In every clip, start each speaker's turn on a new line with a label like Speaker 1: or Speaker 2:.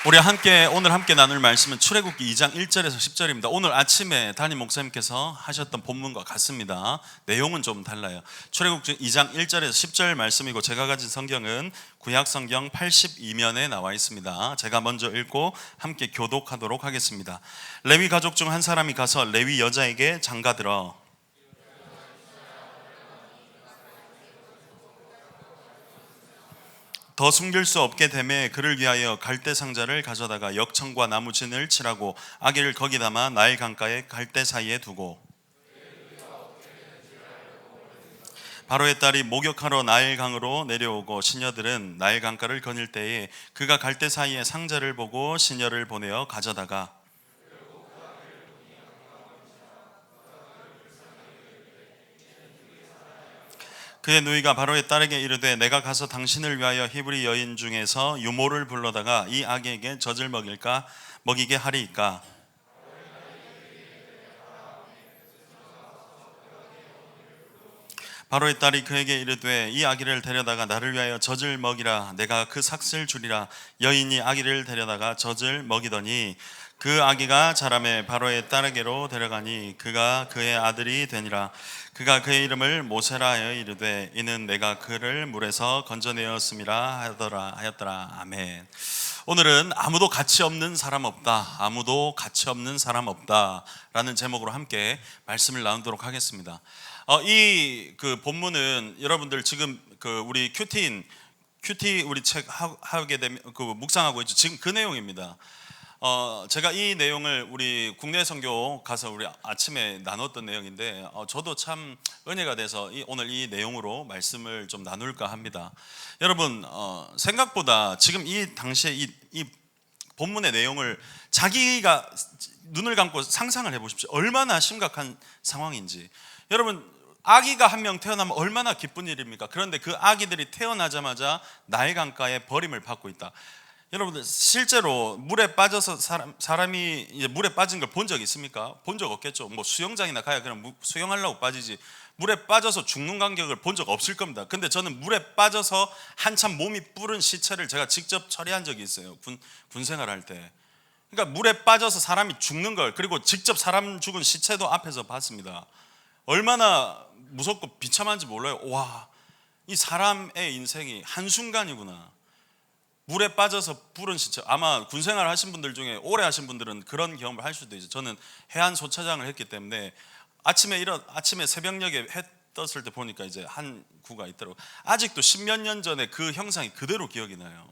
Speaker 1: 우리 오늘 함께 나눌 말씀은 출애굽기 2장 1절에서 10절입니다. 오늘 아침에 담임 목사님께서 하셨던 본문과 같습니다. 내용은 좀 달라요. 출애굽기 2장 1절에서 10절 말씀이고, 제가 가진 성경은 구약 성경 82면에 나와 있습니다. 제가 먼저 읽고 함께 교독하도록 하겠습니다. 레위 가족 중 한 사람이 가서 레위 여자에게 장가들어 더 숨길 수 없게 되매 그를 위하여 갈대 상자를 가져다가 역청과 나무진을 칠하고 아기를 거기 담아 나일 강가에 갈대 사이에 두고, 바로의 딸이 목욕하러 나일 강으로 내려오고 시녀들은 나일 강가를 거닐 때에 그가 갈대 사이에 상자를 보고 시녀를 보내어 가져다가 그의 누이가 바로의 딸에게 이르되 내가 가서 당신을 위하여 히브리 여인 중에서 유모를 불러다가 이 아기에게 젖을 먹이게 하리이까. 바로의 딸이 그에게 이르되 이 아기를 데려다가 나를 위하여 젖을 먹이라. 내가 그 삭슬 주리라. 여인이 아기를 데려다가 젖을 먹이더니 그 아기가 자라매 바로의 딸에게로 데려가니 그가 그의 아들이 되니라. 그가 그의 이름을 모세라 하여 이르되 이는 내가 그를 물에서 건져내었음이라 하였더라. 아멘. 오늘은 아무도 가치 없는 사람 없다, 아무도 가치 없는 사람 없다 라는 제목으로 함께 말씀을 나누도록 하겠습니다. 이 본문은 여러분들 지금 우리 큐티 우리 책 하게 되면 묵상하고 있죠. 지금 그 내용입니다. 제가 이 내용을 우리 국내 선교 가서 우리 아침에 나눴던 내용인데, 저도 참 은혜가 돼서 오늘 이 내용으로 말씀을 좀 나눌까 합니다. 여러분, 생각보다 지금 이 당시에 이 본문의 내용을 자기가 눈을 감고 상상을 해보십시오. 얼마나 심각한 상황인지. 여러분, 아기가 한 명 태어나면 얼마나 기쁜 일입니까? 그런데 그 아기들이 태어나자마자 나일 강가에 버림을 받고 있다. 여러분들 실제로 물에 빠져서 사람이 이제 물에 빠진 걸 본 적 있습니까? 본 적 없겠죠. 뭐 수영장이나 가야 그냥 수영하려고 빠지지 물에 빠져서 죽는 간격을 본 적 없을 겁니다. 근데 저는 물에 빠져서 한참 몸이 불은 시체를 제가 직접 처리한 적이 있어요. 군 생활할 때. 그러니까 물에 빠져서 사람이 죽는 걸, 그리고 직접 사람 죽은 시체도 앞에서 봤습니다. 얼마나 무섭고 비참한지 몰라요. 와, 이 사람의 인생이 한순간이구나. 물에 빠져서 불은 시체. 아마 군생활 하신 분들 중에 오래 하신 분들은 그런 경험을 할 수도 있어요. 저는 해안 소차장을 했기 때문에 아침에 새벽녘에 해 떴을 때 보니까 이제 한 구가 있더라고요. 아직도 십몇 년 전에 그 형상이 그대로 기억이 나요.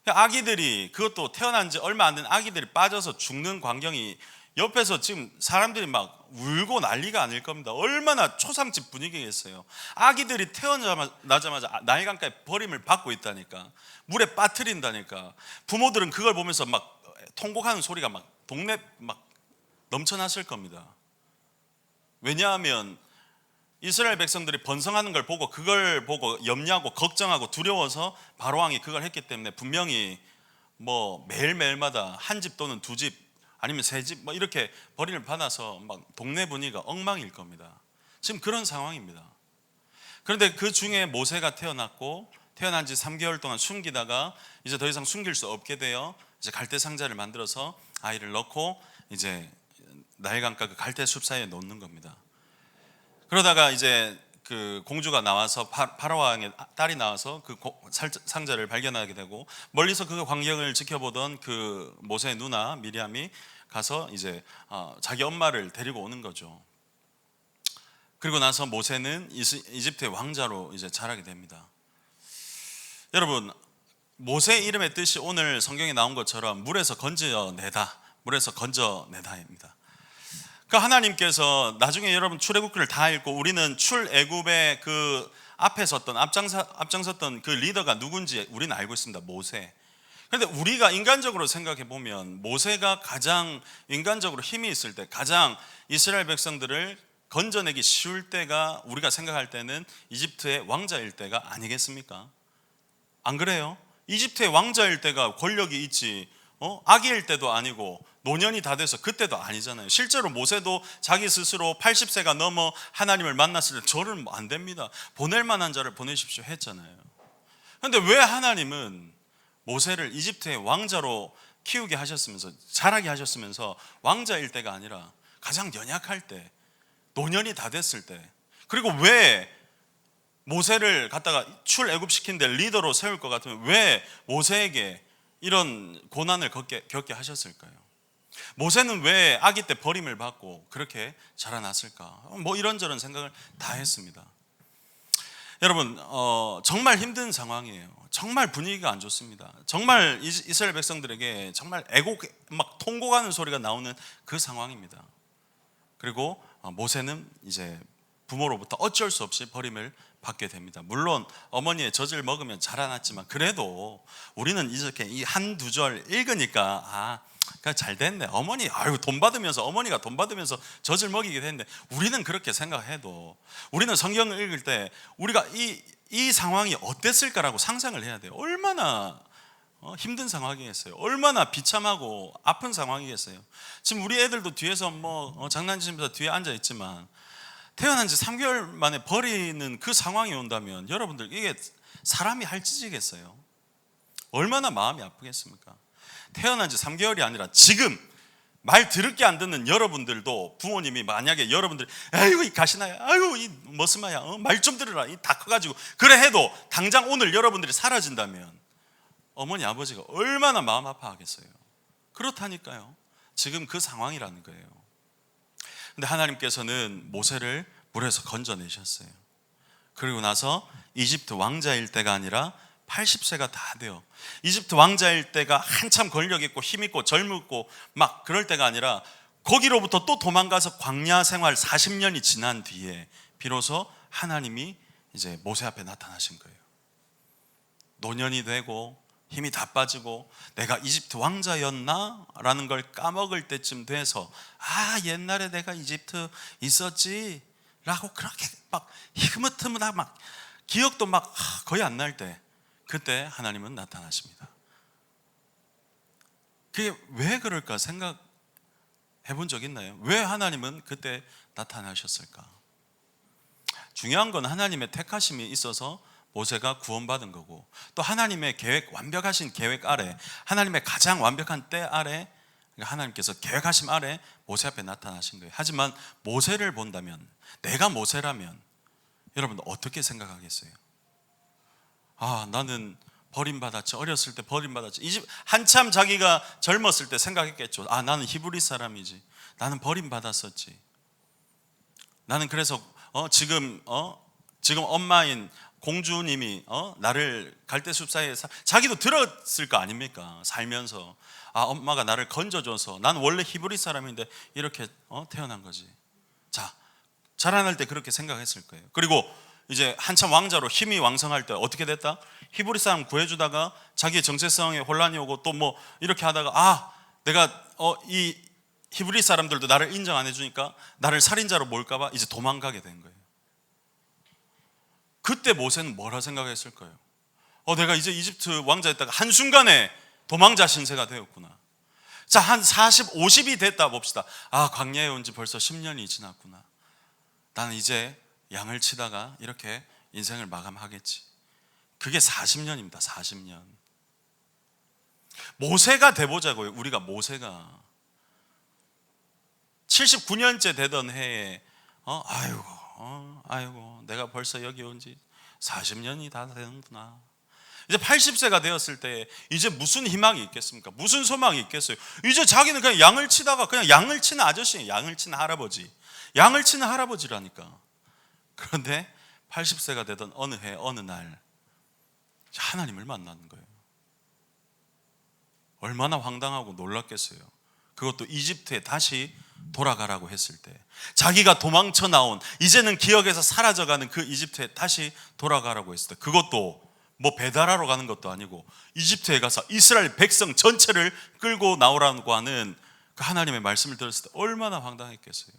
Speaker 1: 아기들이, 그것도 태어난 지 얼마 안 된 아기들이 빠져서 죽는 광경이 옆에서 지금 사람들이 막 울고 난리가 아닐 겁니다. 얼마나 초상집 분위기겠어요. 아기들이 태어나자마자 나일 강가에 버림을 받고 있다니까. 물에 빠뜨린다니까. 부모들은 그걸 보면서 막 통곡하는 소리가 막 동네 막 넘쳐났을 겁니다. 왜냐하면 이스라엘 백성들이 번성하는 걸 보고, 그걸 보고 염려하고 걱정하고 두려워서 바로왕이 그걸 했기 때문에 분명히 뭐 매일매일마다 한 집 또는 두 집 아니면 세 집 뭐 이렇게 버림을 받아서 막 동네 분위기가 엉망일 겁니다. 지금 그런 상황입니다. 그런데 그 중에 모세가 태어났고, 태어난 지 3개월 동안 숨기다가 이제 더 이상 숨길 수 없게 되어 이제 갈대 상자를 만들어서 아이를 넣고 이제 나일 강가 그 갈대 숲 사이에 놓는 겁니다. 그러다가 이제 그 공주가 나와서 파라오 왕의 딸이 나와서 그 상자를 발견하게 되고, 멀리서 그 광경을 지켜보던 그 모세의 누나 미리암이 가서 이제 자기 엄마를 데리고 오는 거죠. 그리고 나서 모세는 이집트의 왕자로 이제 자라게 됩니다. 여러분, 모세의 이름의 뜻이 오늘 성경에 나온 것처럼 물에서 건져내다입니다. 그 하나님께서 나중에 여러분 출애굽기를 다 읽고, 우리는 출애굽의 그 앞장섰던 그 리더가 누군지 우리는 알고 있습니다. 모세. 그런데 우리가 인간적으로 생각해 보면 모세가 가장 인간적으로 힘이 있을 때, 가장 이스라엘 백성들을 건져내기 쉬울 때가, 우리가 생각할 때는 이집트의 왕자일 때가 아니겠습니까? 안 그래요? 이집트의 왕자일 때가 권력이 있지, 아기일 때도 아니고 노년이 다 돼서 그때도 아니잖아요. 실제로 모세도 자기 스스로 80세가 넘어 하나님을 만났을 때 저는 안 됩니다, 보낼 만한 자를 보내십시오 했잖아요. 그런데 왜 하나님은 모세를 이집트의 왕자로 키우게 하셨으면서 자라게 하셨으면서 왕자일 때가 아니라 가장 연약할 때, 노년이 다 됐을 때, 그리고 왜 모세를 갖다가 출애굽시킨 데 리더로 세울 것 같으면 왜 모세에게 이런 고난을 겪게 하셨을까요? 모세는 왜 아기 때 버림을 받고 그렇게 자라났을까? 뭐 이런저런 생각을 다 했습니다. 여러분, 정말 힘든 상황이에요. 정말 분위기가 안 좋습니다. 정말 이스라엘 백성들에게 정말 막 통곡하는 소리가 나오는 그 상황입니다. 그리고 모세는 이제 부모로부터 어쩔 수 없이 버림을 받게 됩니다. 물론 어머니의 젖을 먹으면 자라났지만 그래도 우리는 이렇게 이 한두 절 읽으니까 잘 됐네. 돈 받으면서 어머니가 돈 받으면서 젖을 먹이게 됐는데, 우리는 그렇게 생각해도 우리는 성경을 읽을 때 우리가 이 상황이 어땠을까라고 상상을 해야 돼요. 얼마나 힘든 상황이겠어요. 얼마나 비참하고 아픈 상황이겠어요. 지금 우리 애들도 뒤에서 장난치면서 뒤에 앉아 있지만, 태어난 지 3개월 만에 버리는 그 상황이 온다면 여러분들 이게 사람이 할 짓이겠어요? 얼마나 마음이 아프겠습니까? 태어난 지 3개월이 아니라 지금 말 더럽게 안 듣는 여러분들도, 부모님이 만약에 여러분들이 아이고 이 가시나야, 아이고 이 머스마야, 말 좀 들으라, 이 다 커가지고 그래 해도 당장 오늘 여러분들이 사라진다면 어머니 아버지가 얼마나 마음 아파하겠어요. 그렇다니까요. 지금 그 상황이라는 거예요. 근데 하나님께서는 모세를 물에서 건져내셨어요. 그리고 나서 이집트 왕자일 때가 아니라 80세가 다 돼요. 이집트 왕자일 때가 한참 권력 있고 힘 있고 젊고 막 그럴 때가 아니라, 거기로부터 또 도망가서 광야 생활 40년이 지난 뒤에 비로소 하나님이 이제 모세 앞에 나타나신 거예요. 노년이 되고 힘이 다 빠지고 내가 이집트 왕자였나? 라는 걸 까먹을 때쯤 돼서 옛날에 내가 이집트 있었지 라고 그렇게 막 흐뭇흐뭇하고 막 기억도 막 거의 안 날 때, 그때 하나님은 나타나십니다. 그게 왜 그럴까 생각해 본 적 있나요? 왜 하나님은 그때 나타나셨을까? 중요한 건 하나님의 택하심이 있어서 모세가 구원받은 거고, 또 하나님의 계획, 완벽하신 계획 아래, 하나님의 가장 완벽한 때 아래, 하나님께서 계획하심 아래 모세 앞에 나타나신 거예요. 하지만 모세를 본다면, 내가 모세라면 여러분 어떻게 생각하겠어요? 나는 버림받았지, 어렸을 때 버림받았지. 한참 자기가 젊었을 때 생각했겠죠. 나는 히브리 사람이지, 나는 버림받았었지, 나는 그래서 지금 엄마인 공주님이 나를 갈대숲 사이에 자기도 들었을 거 아닙니까? 살면서 엄마가 나를 건져줘서 난 원래 히브리 사람인데 이렇게 태어난 거지. 자, 자라날 때 그렇게 생각했을 거예요. 그리고 이제 한참 왕자로 힘이 왕성할 때 어떻게 됐다? 히브리 사람 구해주다가 자기의 정체성에 혼란이 오고 또 뭐 이렇게 하다가 내가 이 히브리 사람들도 나를 인정 안 해주니까 나를 살인자로 몰까봐 이제 도망가게 된 거예요. 그때 모세는 뭐라 생각했을 거예요? 내가 이제 이집트 왕자였다가 한순간에 도망자 신세가 되었구나. 자, 한 40, 50이 됐다 봅시다. 광야에 온 지 벌써 10년이 지났구나. 나는 이제 양을 치다가 이렇게 인생을 마감하겠지. 그게 40년입니다. 40년. 모세가 돼보자고요. 우리가 모세가 79년째 되던 해에 아이고 내가 벌써 여기 온 지 40년이 다 되는구나. 이제 80세가 되었을 때 이제 무슨 희망이 있겠습니까? 무슨 소망이 있겠어요? 이제 자기는 그냥 양을 치다가 그냥 양을 치는 아저씨예요. 양을 치는 할아버지. 양을 치는 할아버지라니까. 그런데 80세가 되던 어느 해 어느 날 하나님을 만나는 거예요. 얼마나 황당하고 놀랐겠어요. 그것도 이집트에 다시 돌아가라고 했을 때, 자기가 도망쳐 나온, 이제는 기억에서 사라져가는 그 이집트에 다시 돌아가라고 했을 때, 그것도 뭐 배달하러 가는 것도 아니고 이집트에 가서 이스라엘 백성 전체를 끌고 나오라고 하는 그 하나님의 말씀을 들었을 때 얼마나 황당했겠어요.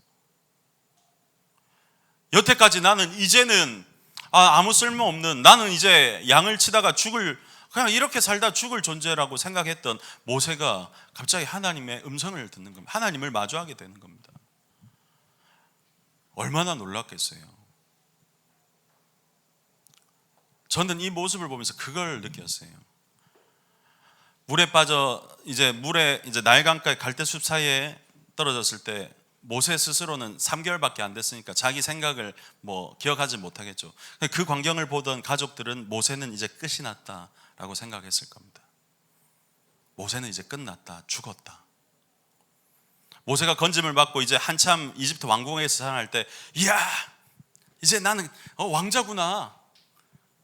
Speaker 1: 여태까지 나는 이제는 아무 쓸모없는, 나는 이제 양을 치다가 그냥 이렇게 살다 죽을 존재라고 생각했던 모세가 갑자기 하나님의 음성을 듣는 겁니다. 하나님을 마주하게 되는 겁니다. 얼마나 놀랐겠어요. 저는 이 모습을 보면서 그걸 느꼈어요. 물에 빠져 이제 물에 이제 나일강가의 갈대숲 사이에 떨어졌을 때 모세 스스로는 3개월밖에 안 됐으니까 자기 생각을 뭐 기억하지 못하겠죠. 그 광경을 보던 가족들은 모세는 이제 끝이 났다라고 생각했을 겁니다. 모세는 이제 끝났다, 죽었다. 모세가 건짐을 받고 이제 한참 이집트 왕궁에서 살아날 때, 이야, 이제 나는 왕자구나.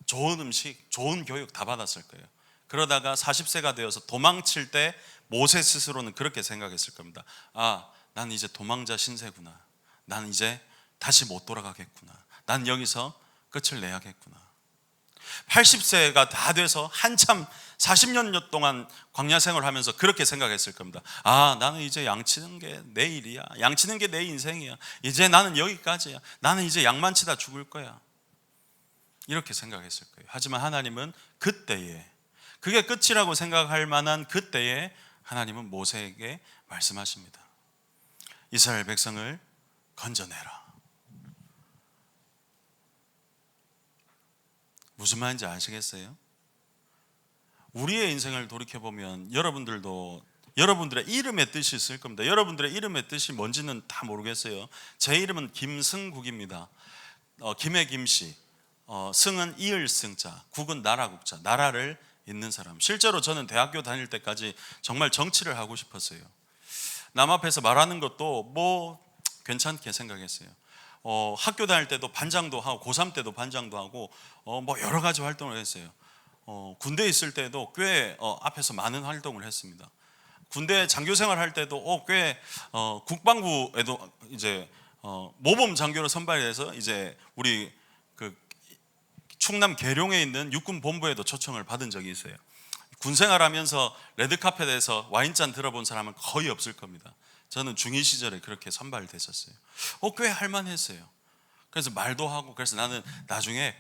Speaker 1: 좋은 음식, 좋은 교육 다 받았을 거예요. 그러다가 40세가 되어서 도망칠 때 모세 스스로는 그렇게 생각했을 겁니다. 아, 나는 이제 도망자 신세구나. 나는 이제 다시 못 돌아가겠구나. 난 여기서 끝을 내야겠구나. 80세가 다 돼서 한참 40년 동안 광야 생활을 하면서 그렇게 생각했을 겁니다. 아, 나는 이제 양치는 게 내 일이야. 양치는 게 내 인생이야. 이제 나는 여기까지야. 나는 이제 양만치다 죽을 거야. 이렇게 생각했을 거예요. 하지만 하나님은 그때에, 그게 끝이라고 생각할 만한 그때에 하나님은 모세에게 말씀하십니다. 이스라엘 백성을 건져내라. 무슨 말인지 아시겠어요? 우리의 인생을 돌이켜보면 여러분들도 여러분들의 이름의 뜻이 있을 겁니다. 여러분들의 이름의 뜻이 뭔지는 다 모르겠어요. 제 이름은 김승국입니다. 김의 김씨, 승은 이을 승자, 국은 나라 국자, 나라를 잇는 사람. 실제로 저는 대학교 다닐 때까지 정말 정치를 하고 싶었어요. 남 앞에서 말하는 것도 뭐 괜찮게 생각했어요. 학교 다닐 때도 반장도 하고 고3 때도 반장도 하고 뭐 여러 가지 활동을 했어요. 군대에 있을 때도 꽤 앞에서 많은 활동을 했습니다. 군대 장교 생활할 때도 꽤 국방부에도 이제 모범 장교로 선발해서 이제 우리 그 충남 계룡에 있는 육군 본부에도 초청을 받은 적이 있어요. 군 생활하면서 레드카펫에서 와인잔 들어본 사람은 거의 없을 겁니다. 저는 중2 시절에 그렇게 선발됐었어요. 꽤 할만했어요. 그래서 말도 하고, 그래서 나는 나중에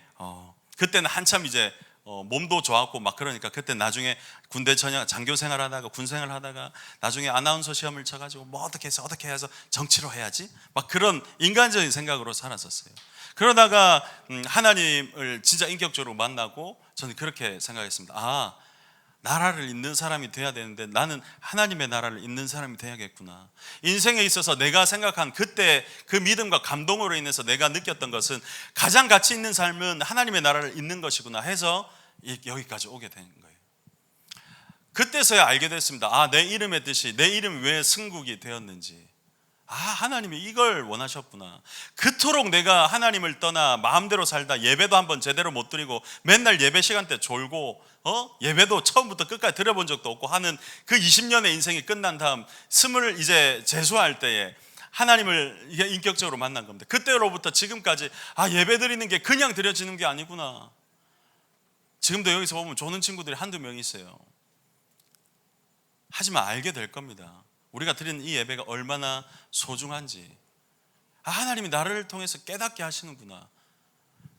Speaker 1: 그때는 한참 이제 몸도 좋았고 막 그러니까 그때 나중에 군대 전역 장교 생활하다가 군 생활하다가 나중에 아나운서 시험을 쳐가지고 뭐 어떻게 해서 정치로 해야지 막 그런 인간적인 생각으로 살았었어요. 그러다가 하나님을 진짜 인격적으로 만나고 저는 그렇게 생각했습니다. 아, 나라를 잇는 사람이 돼야 되는데 나는 하나님의 나라를 잇는 사람이 돼야겠구나. 인생에 있어서 내가 생각한 그때 그 믿음과 감동으로 인해서 내가 느꼈던 것은 가장 가치 있는 삶은 하나님의 나라를 잇는 것이구나 해서 여기까지 오게 된 거예요. 그때서야 알게 됐습니다. 아, 내 이름의 뜻이, 내 이름이 왜 승국이 되었는지. 아, 하나님이 이걸 원하셨구나. 그토록 내가 하나님을 떠나 마음대로 살다 예배도 한번 제대로 못 드리고 맨날 예배 시간 때 졸고 예배도 처음부터 끝까지 드려본 적도 없고 하는 그 20년의 인생이 끝난 다음 20을 이제 재수할 때에 하나님을 인격적으로 만난 겁니다. 그때로부터 지금까지 아, 예배 드리는 게 그냥 드려지는 게 아니구나. 지금도 여기서 보면 조는 친구들이 한두 명 있어요. 하지만 알게 될 겁니다. 우리가 드리는 이 예배가 얼마나 소중한지. 아, 하나님이 나를 통해서 깨닫게 하시는구나.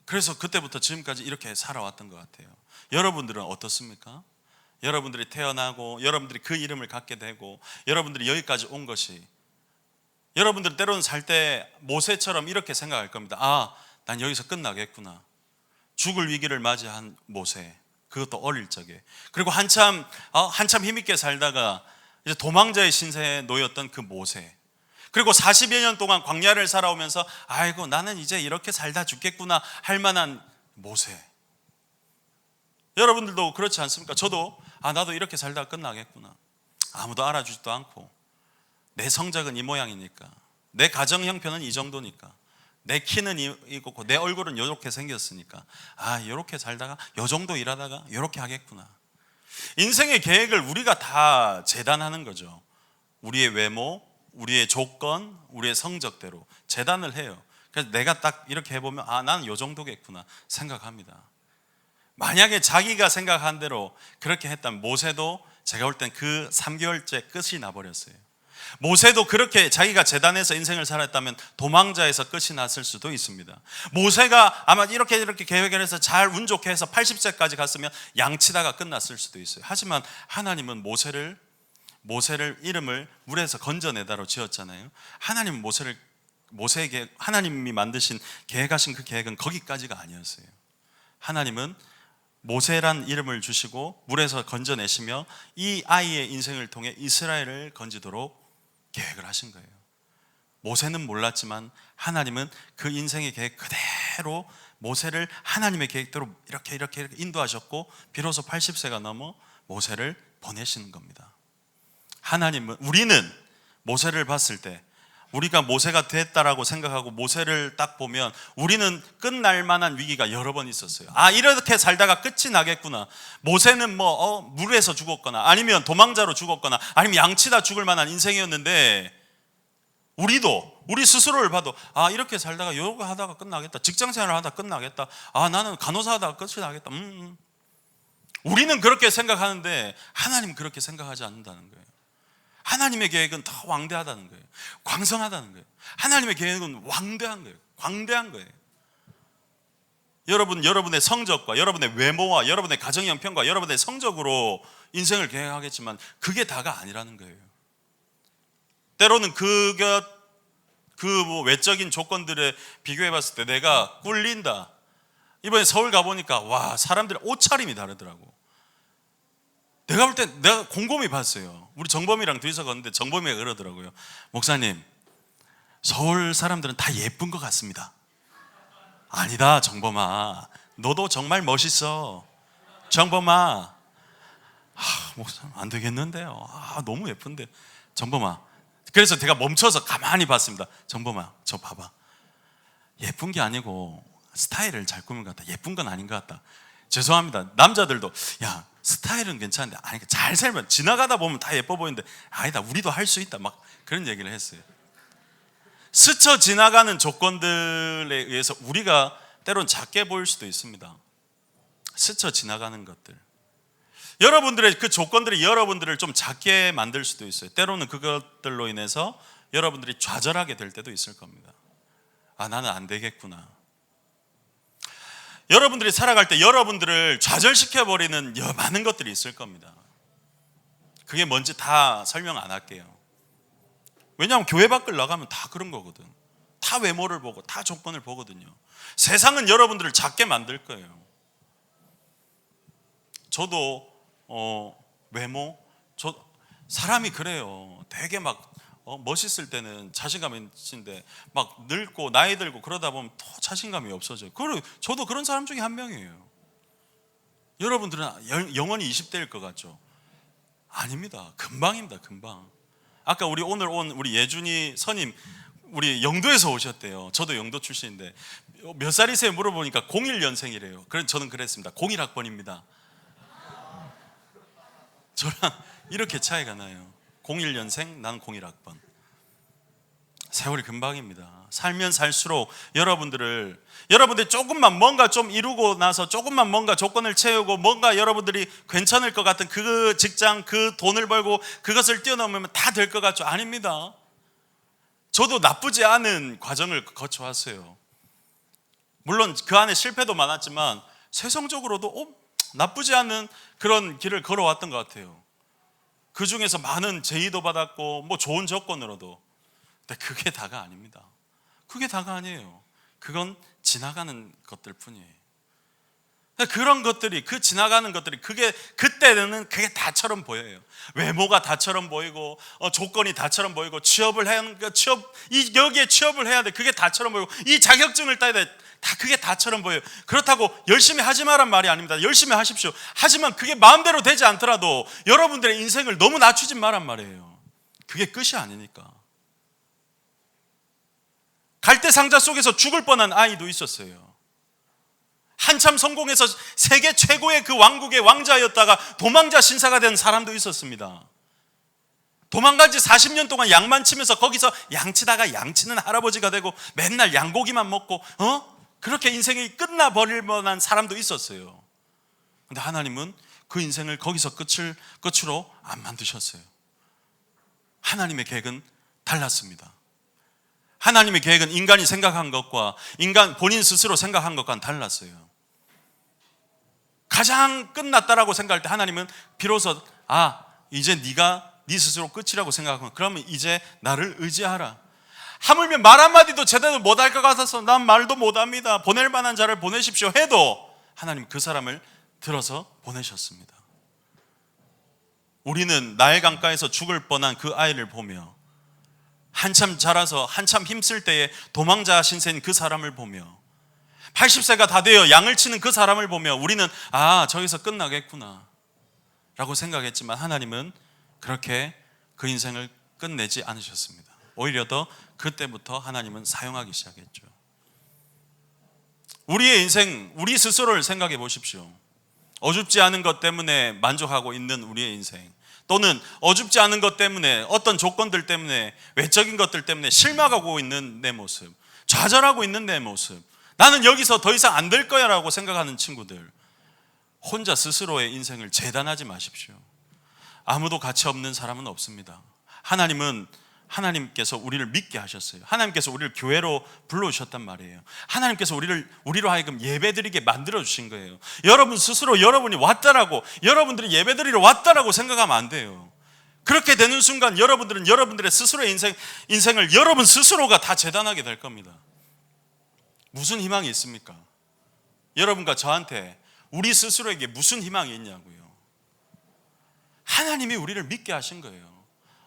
Speaker 1: 그래서 그때부터 지금까지 이렇게 살아왔던 것 같아요. 여러분들은 어떻습니까? 여러분들이 태어나고 여러분들이 그 이름을 갖게 되고 여러분들이 여기까지 온 것이, 여러분들 때로는 살 때 모세처럼 이렇게 생각할 겁니다. 아, 난 여기서 끝나겠구나. 죽을 위기를 맞이한 모세, 그것도 어릴 적에. 그리고 한참 힘있게 살다가 이제 도망자의 신세에 놓였던 그 모세, 그리고 40여 년 동안 광야를 살아오면서 아이고 나는 이제 이렇게 살다 죽겠구나 할 만한 모세. 여러분들도 그렇지 않습니까? 저도 나도 이렇게 살다 끝나겠구나. 아무도 알아주지도 않고 내 성적은 이 모양이니까, 내 가정 형편은 이 정도니까, 내 키는 이거고 내 얼굴은 이렇게 생겼으니까 이렇게 살다가 요 정도 일하다가 이렇게 하겠구나. 인생의 계획을 우리가 다 재단하는 거죠. 우리의 외모, 우리의 조건, 우리의 성적대로 재단을 해요. 그래서 내가 딱 이렇게 해보면 나는 요 정도겠구나 생각합니다. 만약에 자기가 생각한 대로 그렇게 했다면 모세도 제가 볼 땐 그 3개월째 끝이 나버렸어요. 모세도 그렇게 자기가 재단해서 인생을 살았다면 도망자에서 끝이 났을 수도 있습니다. 모세가 아마 이렇게 계획을 해서 잘 운 좋게 해서 80세까지 갔으면 양치다가 끝났을 수도 있어요. 하지만 하나님은 모세를 이름을 물에서 건져내다로 지었잖아요. 하나님은 모세에게 하나님이 만드신 계획하신 그 계획은 거기까지가 아니었어요. 하나님은 모세란 이름을 주시고 물에서 건져내시며 이 아이의 인생을 통해 이스라엘을 건지도록 계획을 하신 거예요. 모세는 몰랐지만 하나님은 그 인생의 계획 그대로 모세를 하나님의 계획대로 이렇게 인도하셨고 비로소 80세가 넘어 모세를 보내시는 겁니다. 하나님은, 우리는 모세를 봤을 때 우리가 모세가 됐다라고 생각하고 모세를 딱 보면 우리는 끝날 만한 위기가 여러 번 있었어요. 아, 이렇게 살다가 끝이 나겠구나. 모세는 물에서 죽었거나 아니면 도망자로 죽었거나 아니면 양치다 죽을 만한 인생이었는데 우리 스스로를 봐도 아, 이렇게 살다가 요거 하다가 끝나겠다. 직장생활을 하다가 끝나겠다. 아, 나는 간호사 하다가 끝이 나겠다. 우리는 그렇게 생각하는데 하나님 그렇게 생각하지 않는다는 거예요. 하나님의 계획은 더 왕대하다는 거예요. 광성하다는 거예요. 하나님의 계획은 왕대한 거예요. 광대한 거예요. 여러분의 성적과 여러분의 외모와 여러분의 가정 형편과 여러분의 성적으로 인생을 계획하겠지만 그게 다가 아니라는 거예요. 때로는 그 외적인 조건들에 비교해 봤을 때 내가 꿀린다. 이번에 서울 가보니까 와, 사람들의 옷차림이 다르더라고. 내가 볼 때 내가 곰곰이 봤어요. 우리 정범이랑 둘이서 걷는데 정범이가 그러더라고요. 목사님, 서울 사람들은 다 예쁜 것 같습니다. 아니다, 정범아. 너도 정말 멋있어. 정범아. 목사님 안 되겠는데요. 너무 예쁜데. 정범아. 그래서 제가 멈춰서 가만히 봤습니다. 정범아, 저 봐봐. 예쁜 게 아니고 스타일을 잘 꾸민 것 같다. 예쁜 건 아닌 것 같다. 죄송합니다. 남자들도 야, 스타일은 괜찮은데 아니, 잘 살면 지나가다 보면 다 예뻐 보이는데 아니다, 우리도 할 수 있다. 막 그런 얘기를 했어요. 스쳐 지나가는 조건들에 의해서 우리가 때론 작게 보일 수도 있습니다. 스쳐 지나가는 것들, 여러분들의 그 조건들이 여러분들을 좀 작게 만들 수도 있어요. 때로는 그것들로 인해서 여러분들이 좌절하게 될 때도 있을 겁니다. 아, 나는 안 되겠구나. 여러분들이 살아갈 때 여러분들을 좌절시켜버리는 많은 것들이 있을 겁니다. 그게 뭔지 다 설명 안 할게요. 왜냐하면 교회 밖을 나가면 다 그런 거거든. 다 외모를 보고 다 조건을 보거든요. 세상은 여러분들을 작게 만들 거예요. 저도 외모, 사람이 그래요. 되게 막 멋있을 때는 자신감이 있는데 막 늙고 나이 들고 그러다 보면 또 자신감이 없어져요. 저도 그런 사람 중에 한 명이에요. 여러분들은 영원히 20대일 것 같죠? 아닙니다. 금방입니다. 금방. 아까 오늘 온 우리 예준이 선임, 우리 영도에서 오셨대요. 저도 영도 출신인데 몇 살이세요? 물어보니까 01년생이래요. 그래서 저는 그랬습니다. 01학번입니다. 저랑 이렇게 차이가 나요. 01년생, 난 01학번. 세월이 금방입니다. 살면 살수록 여러분들이 조금만 뭔가 좀 이루고 나서 조금만 뭔가 조건을 채우고 뭔가 여러분들이 괜찮을 것 같은 그 직장, 그 돈을 벌고 그것을 뛰어넘으면 다 될 것 같죠? 아닙니다. 저도 나쁘지 않은 과정을 거쳐왔어요. 물론 그 안에 실패도 많았지만 세상적으로도 나쁘지 않은 그런 길을 걸어왔던 것 같아요. 그 중에서 많은 제의도 받았고 뭐 좋은 조건으로도. 근데 그게 다가 아닙니다. 그게 다가 아니에요. 그건 지나가는 것들 뿐이에요. 그런 것들이, 그 지나가는 것들이 그때는 그게 다처럼 보여요. 외모가 다처럼 보이고 조건이 다처럼 보이고 여기에 취업을 해야 돼. 그게 다처럼 보이고 이 자격증을 따야 돼. 다 그게 다처럼 보여요. 그렇다고 열심히 하지 마란 말이 아닙니다. 열심히 하십시오. 하지만 그게 마음대로 되지 않더라도 여러분들의 인생을 너무 낮추지 마란 말이에요. 그게 끝이 아니니까. 갈대상자 속에서 죽을 뻔한 아이도 있었어요. 한참 성공해서 세계 최고의 그 왕국의 왕자였다가 도망자 신사가 된 사람도 있었습니다. 도망간 지 40년 동안 양만 치면서 거기서 양치다가 양치는 할아버지가 되고 맨날 양고기만 먹고 그렇게 인생이 끝나버릴 만한 사람도 있었어요. 그런데 하나님은 그 인생을 거기서 끝으로 안 만드셨어요. 하나님의 계획은 달랐습니다. 하나님의 계획은 인간이 생각한 것과 인간 본인 스스로 생각한 것과는 달랐어요. 가장 끝났다라고 생각할 때 하나님은 비로소 이제 네가 네 스스로 끝이라고 생각하면 그러면 이제 나를 의지하라. 하물며 말 한마디도 제대로 못할 것 같아서 난 말도 못합니다. 보낼 만한 자를 보내십시오 해도 하나님 그 사람을 들어서 보내셨습니다. 우리는 나일 강가에서 죽을 뻔한 그 아이를 보며, 한참 자라서 한참 힘쓸 때에 도망자 신세인 그 사람을 보며, 80세가 다 되어 양을 치는 그 사람을 보며 우리는 저기서 끝나겠구나 라고 생각했지만, 하나님은 그렇게 그 인생을 끝내지 않으셨습니다. 오히려 더 그때부터 하나님은 사용하기 시작했죠. 우리의 인생, 우리 스스로를 생각해 보십시오. 어줍지 않은 것 때문에 만족하고 있는 우리의 인생, 또는 어줍지 않은 것 때문에, 어떤 조건들 때문에, 외적인 것들 때문에 실망하고 있는 내 모습, 좌절하고 있는 내 모습, 나는 여기서 더 이상 안 될 거야 라고 생각하는 친구들, 혼자 스스로의 인생을 재단하지 마십시오. 아무도 가치 없는 사람은 없습니다. 하나님께서 우리를 믿게 하셨어요. 하나님께서 우리를 교회로 불러주셨단 말이에요. 하나님께서 우리로 하여금 예배드리게 만들어주신 거예요. 여러분 스스로 여러분이 왔다라고, 여러분들이 예배드리러 왔다라고 생각하면 안 돼요. 그렇게 되는 순간 여러분들은 여러분들의 스스로의 인생을 여러분 스스로가 다 재단하게 될 겁니다. 무슨 희망이 있습니까? 여러분과 저한테 우리 스스로에게 무슨 희망이 있냐고요. 하나님이 우리를 믿게 하신 거예요.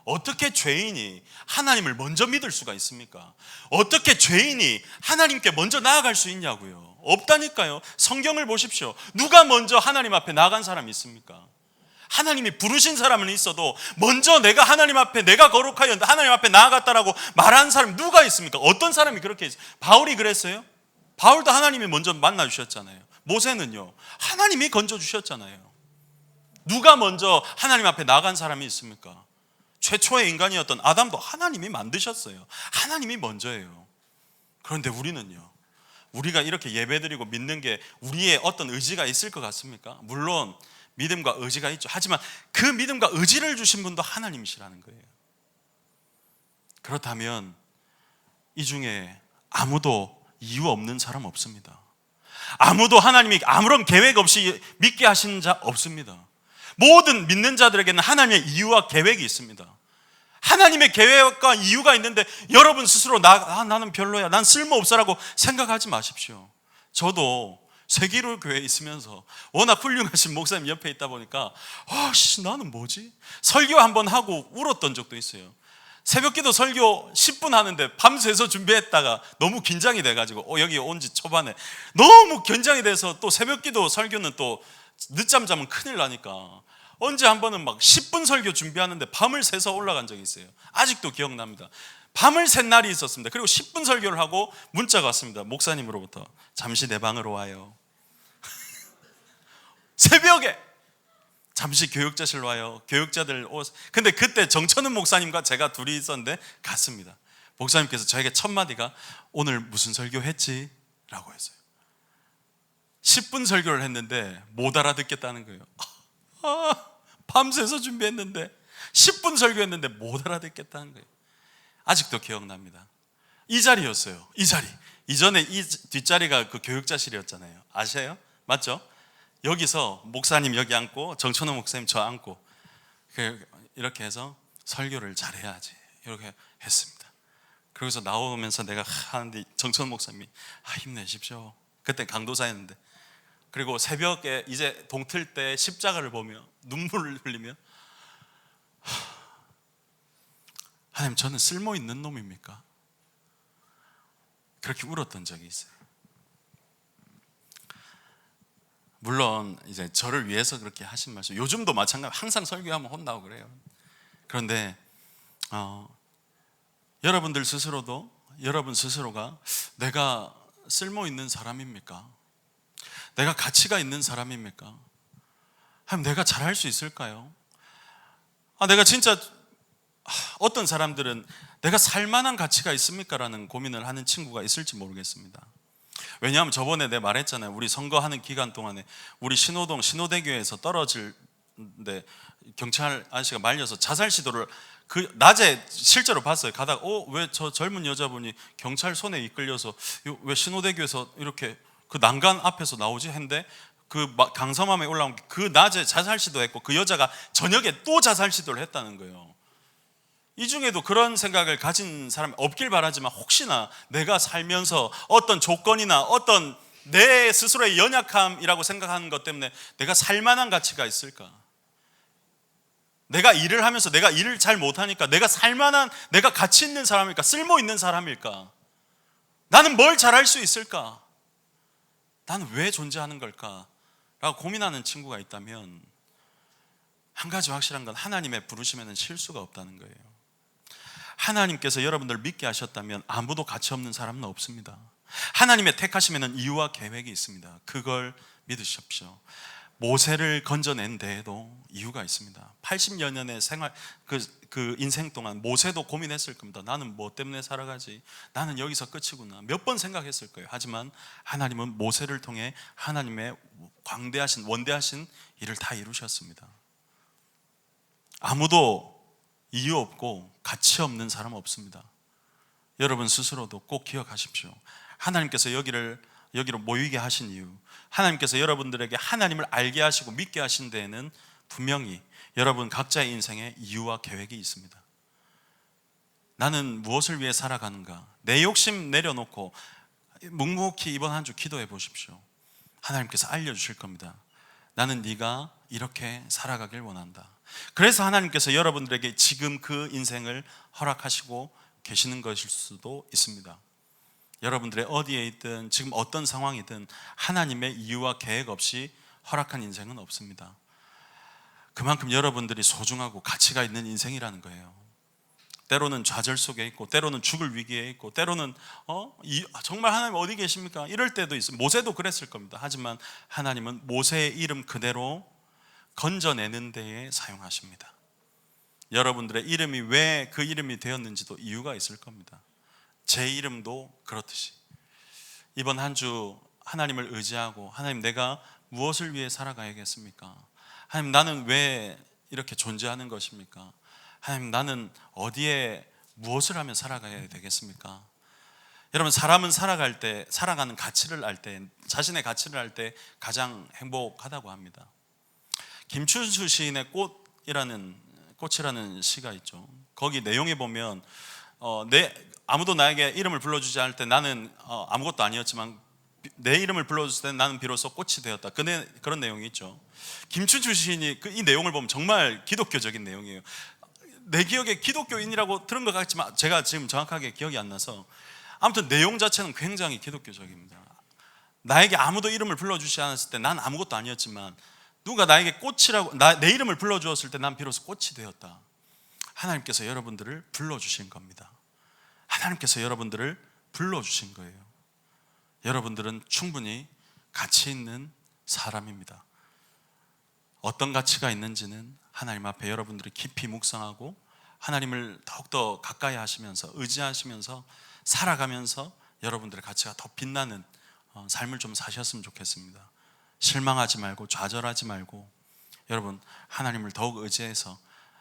Speaker 1: 어떻게 죄인이 하나님을 먼저 믿을 수가 있습니까? 어떻게 죄인이 하나님께 먼저 나아갈 수 있냐고요. 없다니까요. 성경을 보십시오. 누가 먼저 하나님 앞에 나아간 사람이 있습니까? 하나님이 부르신 사람은 있어도 먼저 내가 하나님 앞에, 내가 거룩하여 하나님 앞에 나아갔다라고 말하는 사람이 누가 있습니까? 어떤 사람이 그렇게 했어요? 바울이 그랬어요? 바울도 하나님이 먼저 만나주셨잖아요. 모세는요, 하나님이 건져주셨잖아요. 누가 먼저 하나님 앞에 나아간 사람이 있습니까? 최초의 인간이었던 아담도 하나님이 만드셨어요. 하나님이 먼저예요. 그런데 우리는요, 우리가 이렇게 예배드리고 믿는 게 우리의 어떤 의지가 있을 것 같습니까? 물론 믿음과 의지가 있죠. 하지만 그 믿음과 의지를 주신 분도 하나님이시라는 거예요. 그렇다면 이 중에 아무도 이유 없는 사람 없습니다. 아무도 하나님이 아무런 계획 없이 믿게 하신 자 없습니다. 모든 믿는 자들에게는 하나님의 이유와 계획이 있습니다. 하나님의 계획과 이유가 있는데 여러분 스스로 나는 별로야, 난 쓸모없어라고 생각하지 마십시오. 저도 세기로 교회에 있으면서 워낙 훌륭하신 목사님 옆에 있다 보니까 나는 뭐지? 설교 한번 하고 울었던 적도 있어요. 새벽기도 설교 10분 하는데 밤새서 준비했다가 너무 긴장이 돼가지고 여기 온 지 초반에 너무 긴장이 돼서, 또 새벽기도 설교는 또 늦잠 자면 큰일 나니까 언제 한 번은 막 10분 설교 준비하는데 밤을 새서 올라간 적이 있어요. 아직도 기억납니다. 밤을 샌 날이 있었습니다. 그리고 10분 설교를 하고 문자가 왔습니다. 목사님으로부터 잠시 내 방으로 와요. 새벽에 잠시 교육자실로 와요. 교육자들 근데 그때 정천은 목사님과 제가 둘이 있었는데 갔습니다. 목사님께서 저에게 첫 마디가 오늘 무슨 설교 했지? 라고 했어요. 10분 설교를 했는데 못 알아듣겠다는 거예요. 밤새서 준비했는데 10분 설교했는데 못 알아듣겠다는 거예요. 아직도 기억납니다. 이 자리였어요. 이 자리. 이전에 이 뒷자리가 그 교육자실이었잖아요. 아세요? 맞죠? 여기서 목사님 여기 앉고 정천호 목사님 저 앉고 이렇게 해서 설교를 잘해야지 이렇게 했습니다. 그래서 나오면서 내가 하는데 정천호 목사님이 힘내십시오. 그때 강도사였는데, 그리고 새벽에 이제 동틀 때 십자가를 보며 눈물을 흘리며 하나님, 저는 쓸모 있는 놈입니까? 그렇게 울었던 적이 있어요. 물론 이제 저를 위해서 그렇게 하신 말씀, 요즘도 마찬가지, 항상 설교하면 혼나고 그래요. 그런데 여러분들 스스로도 여러분 스스로가 내가 쓸모 있는 사람입니까? 내가 가치가 있는 사람입니까? 하면 내가 잘할 수 있을까요? 내가 진짜 어떤 사람들은 내가 살만한 가치가 있습니까? 라는 고민을 하는 친구가 있을지 모르겠습니다. 왜냐하면 저번에 내가 말했잖아요. 우리 선거하는 기간 동안에 우리 신호동 신호대교에서 떨어질때 경찰 아저씨가 말려서 자살 시도를 그 낮에 실제로 봤어요. 가다가 왜 저 젊은 여자분이 경찰 손에 이끌려서 왜 신호대교에서 이렇게 그 난간 앞에서 나오지 했는데 그 강서맘에 올라온 그 낮에 자살 시도했고 그 여자가 저녁에 또 자살 시도를 했다는 거예요. 이 중에도 그런 생각을 가진 사람이 없길 바라지만, 혹시나 내가 살면서 어떤 조건이나 어떤 내 스스로의 연약함이라고 생각하는 것 때문에 내가 살만한 가치가 있을까? 내가 일을 하면서 내가 일을 잘 못하니까 내가 살만한, 내가 가치 있는 사람일까? 쓸모 있는 사람일까? 나는 뭘 잘할 수 있을까? 나는 왜 존재하는 걸까? 라고 고민하는 친구가 있다면 한 가지 확실한 건 하나님의 부르심에는 실수가 없다는 거예요. 하나님께서 여러분들을 믿게 하셨다면 아무도 가치 없는 사람은 없습니다. 하나님의 택하심에는 이유와 계획이 있습니다. 그걸 믿으십시오. 모세를 건져낸 데에도 이유가 있습니다. 80여 년의 생활, 그 인생 동안 모세도 고민했을 겁니다. 나는 뭐 때문에 살아가지? 나는 여기서 끝이구나. 몇 번 생각했을 거예요. 하지만 하나님은 모세를 통해 하나님의 광대하신, 원대하신 일을 다 이루셨습니다. 아무도 이유 없고 가치 없는 사람 없습니다. 여러분 스스로도 꼭 기억하십시오. 하나님께서 여기로 모이게 하신 이유, 하나님께서 여러분들에게 하나님을 알게 하시고 믿게 하신 데에는 분명히 여러분 각자의 인생에 이유와 계획이 있습니다. 나는 무엇을 위해 살아가는가? 내 욕심 내려놓고 묵묵히 이번 한 주 기도해 보십시오. 하나님께서 알려주실 겁니다. 나는 네가 이렇게 살아가길 원한다. 그래서 하나님께서 여러분들에게 지금 그 인생을 허락하시고 계시는 것일 수도 있습니다. 여러분들의 어디에 있든 지금 어떤 상황이든 하나님의 이유와 계획 없이 허락한 인생은 없습니다. 그만큼 여러분들이 소중하고 가치가 있는 인생이라는 거예요. 때로는 좌절 속에 있고 때로는 죽을 위기에 있고 때로는 정말 하나님 어디 계십니까? 이럴 때도 있어요. 모세도 그랬을 겁니다. 하지만 하나님은 모세의 이름 그대로 건져내는 데에 사용하십니다. 여러분들의 이름이 왜 그 이름이 되었는지도 이유가 있을 겁니다. 제 이름도 그렇듯이 이번 한 주 하나님을 의지하고 하나님 내가 무엇을 위해 살아가야겠습니까? 하나님 나는 왜 이렇게 존재하는 것입니까? 하나님 나는 어디에 무엇을 하면 살아가야 되겠습니까? 여러분 사람은 살아가는 가치를 알 때, 자신의 가치를 알 때 가장 행복하다고 합니다. 김춘수 시인의 꽃이라는 시가 있죠. 거기 내용에 보면 아무도 나에게 이름을 불러주지 않을 때 나는 아무것도 아니었지만 내 이름을 불러줬을 때 나는 비로소 꽃이 되었다. 그런 내용이 있죠. 김춘수 시인이 이 내용을 보면 정말 기독교적인 내용이에요. 내 기억에 기독교인이라고 들은 것 같지만 제가 지금 정확하게 기억이 안 나서 아무튼 내용 자체는 굉장히 기독교적입니다. 나에게 아무도 이름을 불러주지 않았을 때 난 아무것도 아니었지만 누가 나에게 내 이름을 불러주었을 때 난 비로소 꽃이 되었다. 하나님께서 여러분들을 불러주신 겁니다. 하나님께서 여러분들을 불러주신 거예요. 여러분들은 충분히 가치 있는 사람입니다. 어떤 가치가 있는지는 하나님 앞에 여러분들이 깊이 묵상하고 하나님을 더욱더 가까이 하시면서 의지하시면서 살아가면서 여러분들의 가치가 더 빛나는 삶을 좀 사셨으면 좋겠습니다. 실망하지 말고 좌절하지 말고 여러분 하나님을 더욱 의지해서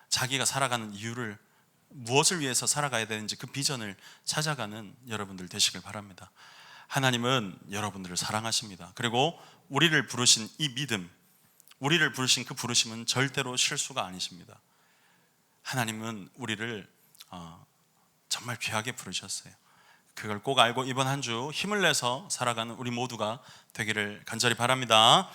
Speaker 1: 자기가 살아가는 이유를 무엇을 위해서 살아가야 되는지 그 비전을 찾아가는 여러분들 되시길 바랍니다. 하나님은 여러분들을 사랑하십니다. 그리고 우리를 부르신 이 믿음, 우리를 부르신 그 부르심은 절대로 실수가 아니십니다. 하나님은 우리를 정말 귀하게 부르셨어요. 그걸 꼭 알고 이번 한 주 힘을 내서 살아가는 우리 모두가 되기를 간절히 바랍니다.